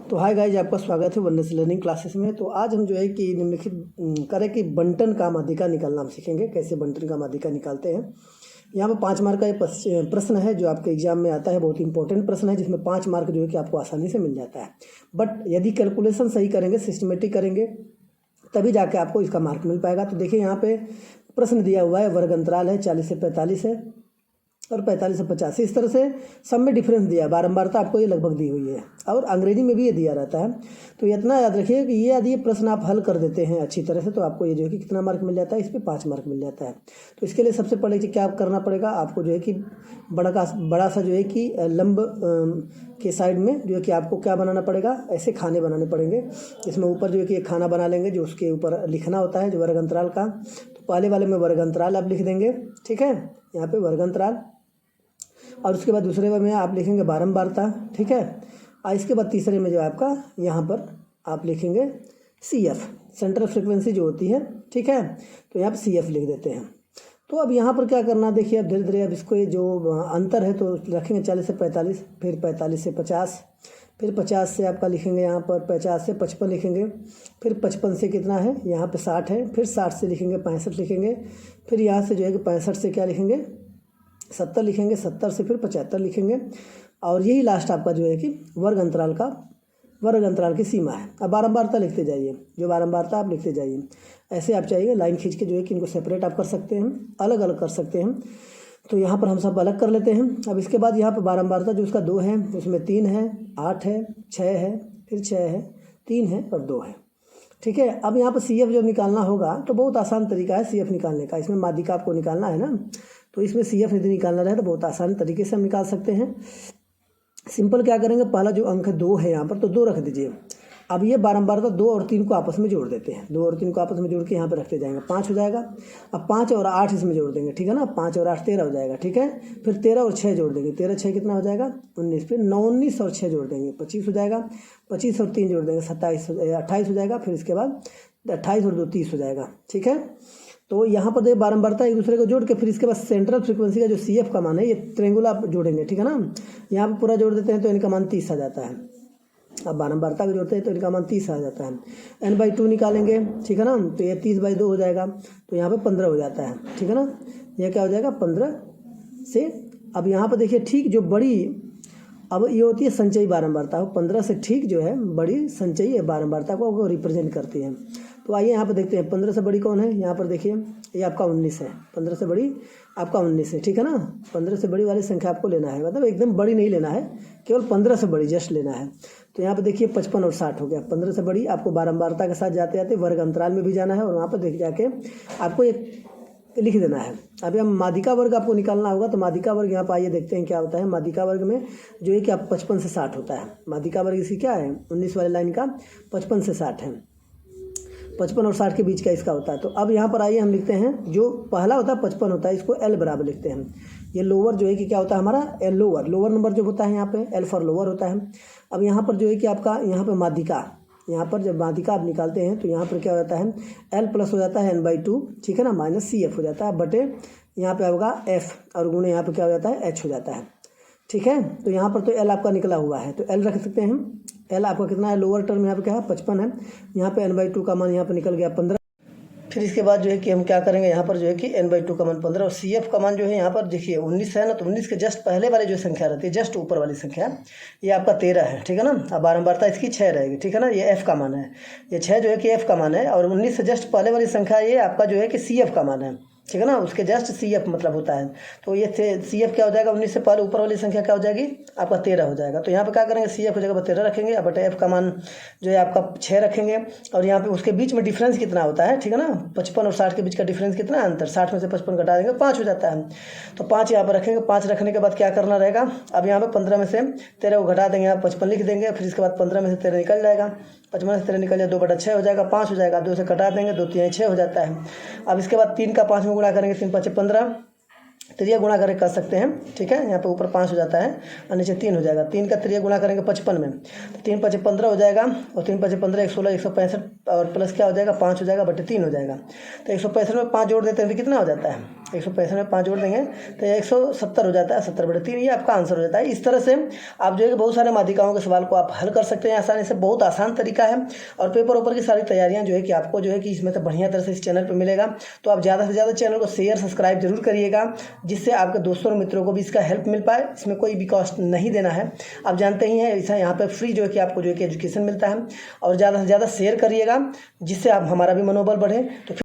तो hi guys, आपका स्वागत है वननेस लर्निंग क्लासेस में। तो आज हम जो है कि निम्नलिखित करें कि बंटन का माध्यिका निकालना हम सीखेंगे, कैसे बंटन का माध्यिका निकालते हैं। यहाँ पर 5 मार्क का एक प्रश्न है जो आपके एग्जाम में आता है, बहुत इंपॉर्टेंट प्रश्न है जिसमें 5 मार्क जो है कि आपको आसानी से मिल जाता है। बट यदि कैलकुलेशन सही करेंगे, सिस्टमेटिक करेंगे, तभी जाके आपको इसका मार्क मिल पाएगा। तो देखिए यहाँ पे प्रश्न दिया हुआ है, वर्ग अंतराल है 40 से 45 है और 45 से 50, इस तरह से सब में डिफरेंस दिया है। बारंबारता आपको ये लगभग दी हुई है और अंग्रेजी में भी ये दिया रहता है। तो इतना याद रखिए कि ये यदि ये प्रश्न आप हल कर देते हैं अच्छी तरह से तो आपको ये जो है कि कितना मार्क मिल जाता है, इस पर 5 मार्क मिल जाता है। तो इसके लिए सबसे पहले क्या करना पड़ेगा, आपको जो है कि बड़ा सा जो है कि लंब के साइड में जो है कि आपको क्या बनाना पड़ेगा, ऐसे खाने बनाने पड़ेंगे। इसमें ऊपर जो है कि एक खाना बना लेंगे जो उसके ऊपर लिखना होता है जो वर्ग अंतराल का। तो पहले वाले में वर्ग अंतराल आप लिख देंगे, ठीक है, यहाँ पे वर्ग अंतराल, और उसके बाद दूसरे में आप लिखेंगे बारंबारता, ठीक है। और इसके बाद तीसरे में जो आपका यहाँ पर आप लिखेंगे CF, सेंट्रल फ्रीक्वेंसी जो होती है, ठीक है। तो यहाँ पर CF लिख देते हैं। तो अब यहाँ पर क्या करना, देखिए अब धीरे धीरे अब इसको जो अंतर है तो रखेंगे 40 से 45, फिर 45 से 50, फिर 50 से आपका लिखेंगे यहाँ पर 50 से 55 लिखेंगे, फिर 55 से कितना है यहाँ पे 60 है, फिर 60 से लिखेंगे 65 लिखेंगे, फिर यहाँ से जो है कि 65 से क्या लिखेंगे 70 लिखेंगे, 70 से फिर 75 लिखेंगे, और यही लास्ट आपका जो है कि वर्ग अंतराल की सीमा है। अब बारंबारता लिखते जाइए, जो बारंबारता आप लिखते जाइए। ऐसे आप चाहिए लाइन खींच के जो है कि इनको सेपरेट आप कर सकते हैं, अलग अलग कर सकते हैं। तो यहाँ पर हम सब अलग कर लेते हैं। अब इसके बाद यहाँ पर बारंबारता जो उसका 2 है, उसमें 3 है, 8 है, 6 है, फिर 6 है, 3 है और 2 है, ठीक है। अब यहाँ पर CF जब निकालना होगा तो बहुत आसान तरीका है CF निकालने का। इसमें माध्यिका आपको निकालना है ना, तो इसमें CF यदि निकालना रहे तो बहुत आसान तरीके से हम निकाल सकते हैं। सिंपल क्या करेंगे, पहला जो अंक 2 है यहाँ पर तो 2 रख दीजिए। अब ये बारंबारता 2 और 3 को आपस में जोड़ देते हैं, 2 और 3 को आपस में जोड़ के यहाँ पर रखते जाएंगे, 5 हो जाएगा। अब 5 और 8 इसमें जोड़ देंगे, ठीक है ना, 5 और 8 13 हो जाएगा, ठीक है। फिर 13 और 6 जोड़ देंगे, 13 6 कितना हो जाएगा 19, फिर 19 और 6 जोड़ देंगे 25 हो जाएगा, 25 और 3 जोड़ देंगे 28 हो जाएगा, फिर इसके बाद 28 और 2 30 हो जाएगा, ठीक है। तो यहाँ पर देखिए बारंबारता एक दूसरे को जोड़ के फिर इसके बाद सेंट्रल फ्रीक्वेंसी का जो CF का मान है ये ट्रेंगुलर आप जोड़ेंगे, ठीक है ना। यहाँ पर पूरा जोड़ देते हैं तो इनका मान 30 आ जाता है। अब बारंबारता को जोड़ते हैं तो इनका मान 30 आ जाता है। n/2 निकालेंगे, ठीक है ना, तो ये 30/2 हो जाएगा, तो यहाँ पे 15 हो जाता है, ठीक है ना। यह क्या हो जाएगा 15 से। अब यहाँ पर देखिए ठीक जो बड़ी, अब ये होती है संचयी बारंबारता, 15 से ठीक जो है बड़ी संचयी बारंबारता को रिप्रेजेंट करती है। तो आइए यहाँ पर देखते हैं 15 से बड़ी कौन है। यहाँ पर देखिए ये आपका 19 है, 15 से बड़ी आपका 19 है, ठीक है ना। 15 से बड़ी वाली संख्या आपको लेना है, मतलब एकदम बड़ी नहीं लेना है, केवल 15 से बड़ी जस्ट लेना है। तो यहाँ पर देखिए 55 और 60 हो गया। 15 से बड़ी आपको बारंबारता के साथ जाते जाते वर्ग अंतराल में भी जाना है और वहाँ पर देख जाके आपको एक लिख देना है। अभी हम माध्यिका वर्ग आपको निकालना होगा, तो माध्यिका वर्ग यहाँ पर आइए देखते हैं क्या होता है। माध्यिका वर्ग में जो है कि आप 55 से 60 होता है। माध्यिका वर्ग इसकी क्या है 19 वाली लाइन का 55 से 60 है, 55 और 60 के बीच का इसका होता है। तो अब यहाँ पर आइए हम लिखते हैं, जो पहला होता है 55 होता है, इसको L बराबर लिखते हैं। ये लोअर जो है कि क्या होता है हमारा L, लोअर नंबर जो होता है यहाँ पे L फॉर लोअर होता है। अब यहाँ पर जो है कि आपका यहाँ पर माध्यिका, यहाँ पर जब माध्यिका आप निकालते हैं तो यहाँ पर क्या हो जाता है L प्लस हो जाता है n/2, ठीक है ना, माइनस CF हो जाता है, बटे यहाँ पे होगा F और गुणे यहाँ पे क्या हो जाता है H हो जाता है, ठीक है। तो यहाँ पर तो L आपका निकला हुआ है तो L रख सकते हैं हम। L आपका कितना है लोअर टर्म यहाँ पे क्या है 55 है, यहाँ पे n/2 का मान यहाँ पे निकल गया 15। फिर इसके बाद जो है कि हम क्या करेंगे, यहाँ पर जो है कि n/2 का मान 15 और CF का मान जो है यहाँ पर देखिए 19 है ना, तो 19 के जस्ट पहले वाली जो संख्या रहती है, जस्ट ऊपर वाली संख्या, ये आपका 13 है, ठीक है ना। अब बारंबारता इसकी 6 रहेगी, ठीक है ना, ये F का मान है, ये 6 जो है कि F का मान है, और 19 से जस्ट पहले वाली संख्या ये आपका जो है कि CF का मान है, ठीक है ना, उसके जस्ट CF मतलब होता है। तो ये CF क्या हो जाएगा 19 से पहले ऊपर वाली संख्या क्या हो जाएगी आपका 13 हो जाएगा। तो यहाँ पे क्या करेंगे CF की जगह 13 रखेंगे, अब बटे F का मान जो है आपका 6 रखेंगे, और यहाँ पे उसके बीच में डिफरेंस कितना होता है, ठीक है ना, 55 और 60 के बीच का डिफरेंस कितना है अंतर, 60 में से 55 घटा देंगे 5 हो जाता है। तो 5 यहाँ पर रखेंगे, 5 रखने के बाद क्या करना रहेगा, अब यहाँ पर 15 में से 13 को घटा देंगे, यहाँ 55 लिख देंगे, फिर इसके बाद 15 में से 13 निकल जाएगा, 55 से 13 निकल जाए 2/6 हो जाएगा, 5 हो जाएगा, 2 से घटा देंगे 2 3 6 हो जाता है। अब इसके बाद 3 का 5 में गुणा करेंगे, 3 5 15, त्रिया गुणा करके कर सकते हैं, ठीक है। यहाँ पे ऊपर 5 हो जाता है और नीचे 3 हो जाएगा। 3 का त्रिया गुणा करेंगे 55 में, तो 3 5 15 हो जाएगा, और 3 5 15 116 165 और प्लस क्या हो जाएगा 5 हो जाएगा बटे 3 हो जाएगा। तो 165 में 5 जोड़ देते हैं तो कितना हो जाता है, 165 में 5 जोड़ देंगे तो 170 हो जाता है, 70 बटे 3 ये आपका आंसर हो जाता है। इस तरह से आप जो है कि बहुत सारे माध्यिकाओं के सवाल को आप हल कर सकते हैं आसानी से, बहुत आसान तरीका है। और पेपर ऊपर की सारी तैयारियाँ जो है कि आपको जो है कि इसमें तो बढ़िया तरह से इस चैनल पर मिलेगा। तो आप ज़्यादा से ज़्यादा चैनल को शेयर सब्सक्राइब जरूर करिएगा, जिससे आपके दोस्तों और मित्रों को भी इसका हेल्प मिल पाए। इसमें कोई भी कॉस्ट नहीं देना है, आप जानते ही हैं ऐसा यहाँ पे फ्री जो है कि आपको जो है कि एजुकेशन मिलता है। और ज़्यादा से ज़्यादा शेयर करिएगा, जिससे आप हमारा भी मनोबल बढ़े। तो